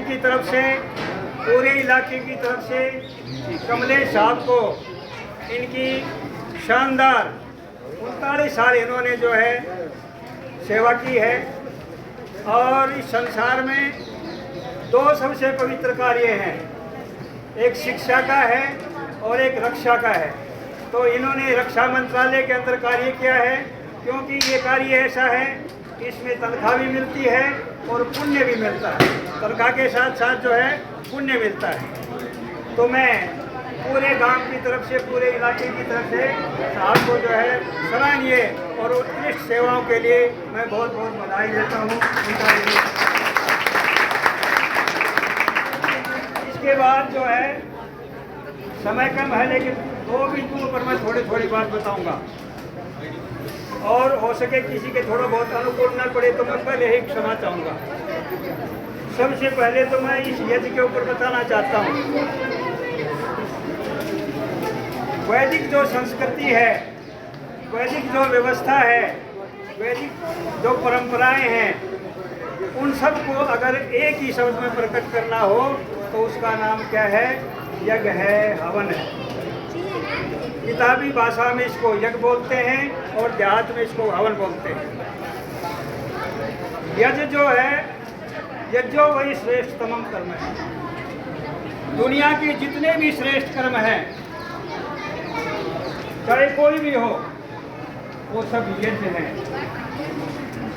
की तरफ से, पूरे इलाके की तरफ से कमलेश साहब को इनकी शानदार 39 साल इन्होंने जो है सेवा की है। और इस संसार में दो सबसे पवित्र कार्य हैं, एक शिक्षा का है और एक रक्षा का है। तो इन्होंने रक्षा मंत्रालय के अंदर कार्य किया है, क्योंकि ये कार्य ऐसा है इसमें तनख्वाह भी मिलती है और पुण्य भी मिलता है। तनख्वाह के साथ साथ जो है पुण्य मिलता है। तो मैं पूरे गांव की तरफ से, पूरे इलाके की तरफ से साहब को जो है सराहनीय और उत्कृष्ट सेवाओं के लिए मैं बहुत बहुत बधाई देता हूँ। इसके बाद जो है समय कम है, लेकिन 2 बिंदुओं पर मैं थोड़ी बात बताऊंगा, और हो सके किसी के थोड़ा बहुत अनुकूल न पड़े तो मैं पहले ही क्षमा चाहूँगा। सबसे पहले तो मैं इस यज्ञ के ऊपर बताना चाहता हूँ, वैदिक जो संस्कृति है, वैदिक जो व्यवस्था है, वैदिक जो परंपराएं हैं, उन सब को अगर एक ही शब्द में प्रकट करना हो तो उसका नाम क्या है? यज्ञ है, हवन है। किताबी भाषा में इसको यज्ञ बोलते हैं और देहात में इसको हवन बोलते हैं। यज्ञ जो है, यज्ञो वही श्रेष्ठतम कर्म है। दुनिया के जितने भी श्रेष्ठ कर्म हैं, चाहे कोई भी हो, वो सब यज्ञ हैं।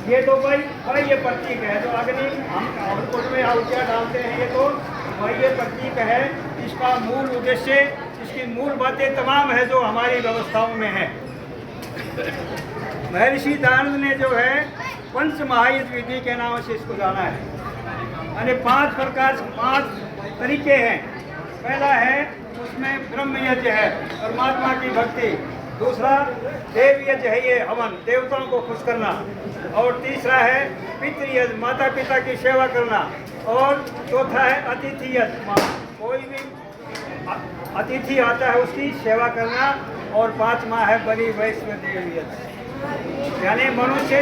ये तो भाई ये प्रतीक है, जो अग्नि हम कुंड में आहुतियाँ डालते हैं, ये तो भाई ये प्रतीक है। इसका मूल उद्देश्य, इसकी मूल बातें तमाम है जो हमारी व्यवस्थाओं में है। महर्षि दयानंद ने जो है पंच महायुद्ध विधि के नाम से इसको जाना है। यानी 5 तरीके हैं। पहला है उसमें ब्रह्म यज्ञ है, परमात्मा की भक्ति। दूसरा देव यज्ञ है, ये हवन, देवताओं को खुश करना। और तीसरा है पितृ यज्ञ, माता पिता की सेवा करना। और चौथा है अतिथि यज्ञ, कोई भी अतिथि आता है उसकी सेवा करना। और 5वां है बलि वैश्वदेव यज्ञ, यानी मनुष्य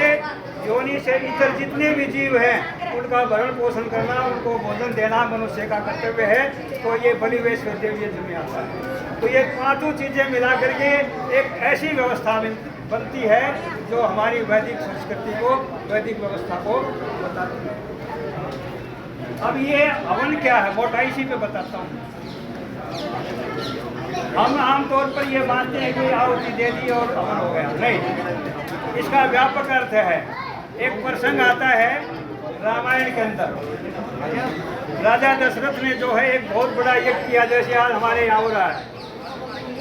योनि से इतर जितने भी जीव हैं उनका भरण पोषण करना, उनको भोजन देना मनुष्य का कर्तव्य है। तो ये बलि वैश्वदेव यज्ञ में आता है। तो ये 5 चीज़ें मिला करके एक ऐसी व्यवस्था बनती है जो हमारी वैदिक संस्कृति को, वैदिक व्यवस्था को बताती है। अब ये हवन क्या है, मोटाई सी पे बताता हूँ। हम आमतौर पर ये मानते हैं कि आहुति दे दी और हवन हो गया, नहीं। इसका व्यापक अर्थ है। एक प्रसंग आता है रामायण के अंदर। राजा दशरथ ने जो है एक बहुत बड़ा यज्ञ किया, जैसे आज हमारे यहाँ हो रहा है।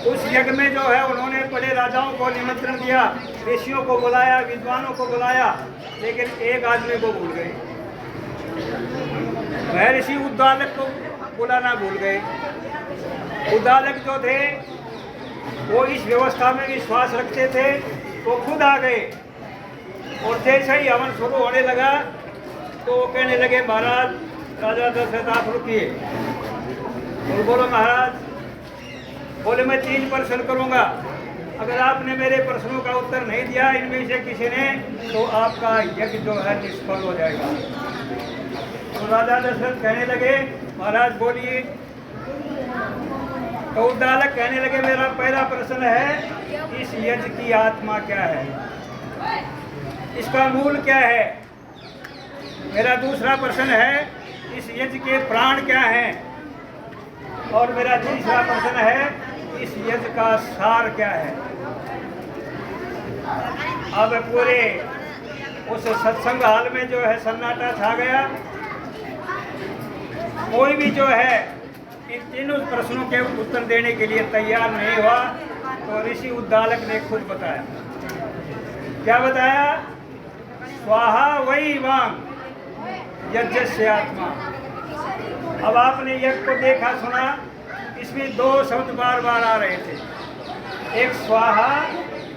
उस यज्ञ में जो है उन्होंने बड़े राजाओं को निमंत्रण दिया, ऋषियों को बुलाया, विद्वानों को बुलाया, लेकिन एक आदमी को भूल गए। महर्षि उद्दालक को बुलाना भूल गए। उद्दालक जो थे वो इस व्यवस्था में विश्वास रखते थे, वो खुद आ गए। और जैसे ही हवन शुरू होने लगा तो वो कहने लगे, महाराज राजा दशरथ आप रुकिए। और बोलो महाराज, बोले मैं 3 प्रश्न करूंगा, अगर आपने मेरे प्रश्नों का उत्तर नहीं दिया इनमें से किसी ने, तो आपका यज्ञ जो है निष्फल हो जाएगा। तो राजा दशरथ कहने लगे, महाराज बोलिए। तो उद्दालक कहने लगे, मेरा पहला प्रश्न है, इस यज्ञ की आत्मा क्या है, इसका मूल क्या है। मेरा दूसरा प्रश्न है, इस यज्ञ के प्राण क्या हैं। और मेरा तीसरा प्रश्न है, इस यज्ञ का सार क्या है। अब पूरे उस सत्संग हाल में जो है सन्नाटा छा गया। कोई भी जो है इन तीनों प्रश्नों के उत्तर देने के लिए तैयार नहीं हुआ। तो ऋषि उद्दालक ने खुद बताया। क्या बताया? स्वाहा वही वांग यज्ञस्य आत्मा। अब आपने यज्ञ को देखा सुना, इसमें 2 शब्द बार बार आ रहे थे, एक स्वाहा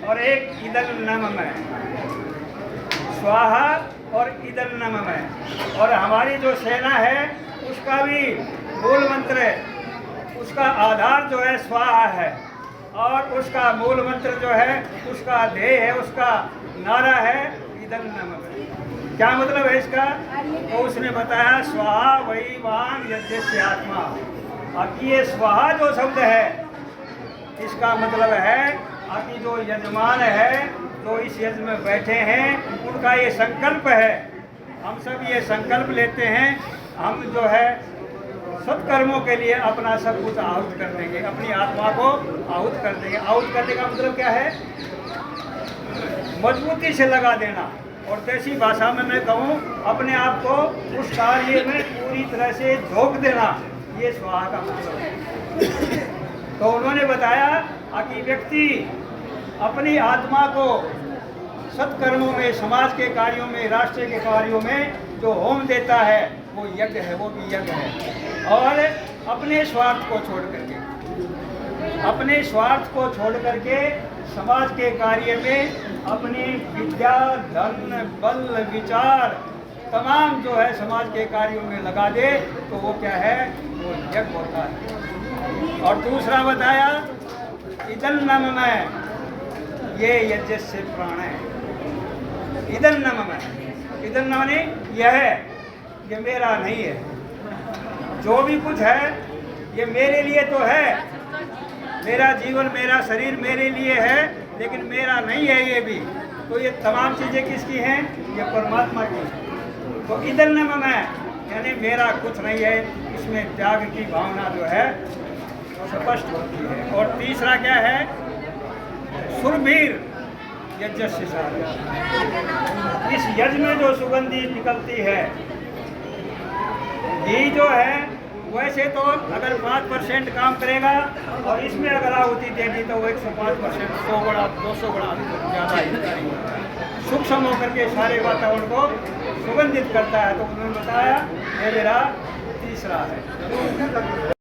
और एक इदं नमः। स्वाहा और इदं नमः। और हमारी जो सेना है उसका भी मूल मंत्र है, उसका आधार जो है स्वाहा है, और उसका मूल मंत्र जो है, उसका ध्येय है, उसका नारा है इदं नमः। क्या मतलब है इसका? तो उसने बताया स्वाहा वही वांग यज्ञस्य आत्मा। अब ये स्वाहा जो शब्द है इसका मतलब है कि जो यजमान है जो इस यज्ञ में बैठे हैं उनका ये संकल्प है। हम सब ये संकल्प लेते हैं हम जो है सत्कर्मों के लिए अपना सब कुछ आहुत कर देंगे, अपनी आत्मा को आहुत कर देंगे। आहुत करने का मतलब क्या है? मजबूती से लगा देना। और देसी भाषा में मैं कहूँ अपने आप को उस कार्य में पूरी तरह से झोंक देना, ये स्वाहा का मतलब है। तो उन्होंने बताया कि व्यक्ति अपनी आत्मा को सत्कर्मों में, समाज के कार्यों में, राष्ट्र के कार्यों में जो होम देता है वो यज्ञ है, वो भी यज्ञ है। और अपने स्वार्थ को छोड़ करके, अपने स्वार्थ को छोड़ करके समाज के कार्य में अपनी विद्या, धन, बल, विचार तमाम जो है समाज के कार्यों में लगा दे तो वो क्या है? वो यज्ञ होता है। और दूसरा बताया इदं नमः, ये यज्ञ से प्राण है। इदं नमः, इदं नमः यह है, ये मेरा नहीं है। जो भी कुछ है ये मेरे लिए तो है, मेरा जीवन, मेरा शरीर मेरे लिए है, लेकिन मेरा नहीं है ये भी। तो ये तमाम चीज़ें किसकी हैं? ये परमात्मा की। तो इदं नमः यानी मेरा कुछ नहीं है, इसमें त्याग की भावना जो है स्पष्ट होती है। और तीसरा क्या है? सुरभीर यज्ञ से सारा। इस यज्ञ में जो सुगंधी निकलती है, घी जो है वैसे तो अगर 5% काम करेगा और इसमें अगर आहुति दे दी तो वो 105%, 100 गुणा 200 गुणा ज़्यादा ही करेगा। सूक्ष्म होकर के सारे वातावरण को सुगंधित करता है। तो उन्होंने बताया ये मेरा तीसरा है।